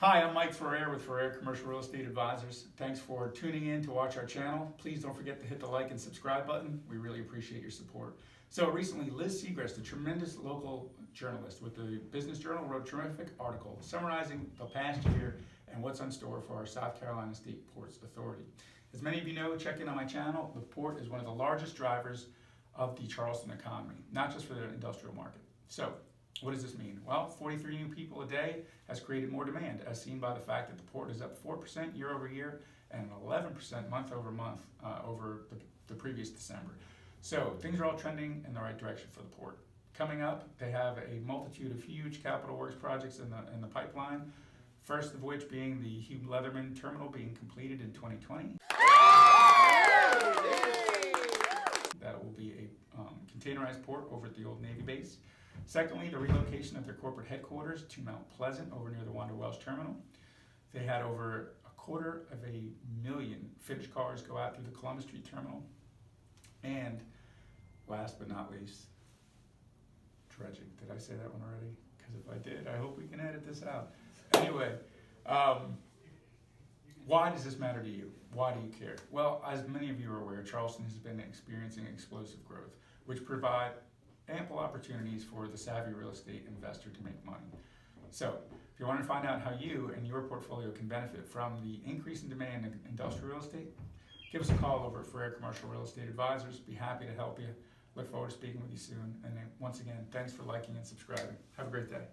Hi, I'm Mike Ferrer with Ferrer Commercial Real Estate Advisors. Thanks for tuning in to watch our channel. Please don't forget to hit the like and subscribe button. We really appreciate your support. So recently, Liz Segrist, a tremendous local journalist with the Business Journal, wrote a terrific article summarizing the past year and what's in store for our South Carolina State Ports Authority. As many of you know, check in on my channel. The port is one of the largest drivers of the Charleston economy, not just for the industrial market. So, what does this mean? Well, 43 new people a day has created more demand, as seen by the fact that the port is up 4% year over year and 11% month over month over the previous December. So things are all trending in the right direction for the port. Coming up, they have a multitude of huge capital works projects in the pipeline. First of which being the Hugh Leatherman terminal being completed in 2020. That will be a containerized port over at the old Navy base. Secondly, the relocation of their corporate headquarters to Mount Pleasant over near the Wander Welsh terminal. They had over 250,000 finished cars go out through the Columbus Street terminal. And last but not least, dredging. Did I say that one already? Because if I did, I hope we can edit this out. Anyway, why does this matter to you? Why do you care? Well, as many of you are aware, Charleston has been experiencing explosive growth, which provide ample opportunities for the savvy real estate investor to make money. So, if you want to find out how you and your portfolio can benefit from the increase in demand in industrial real estate, give us a call over at Ferrer Commercial Real Estate Advisors. Be happy to help you. Look forward to speaking with you soon. And then, once again, thanks for liking and subscribing. Have a great day.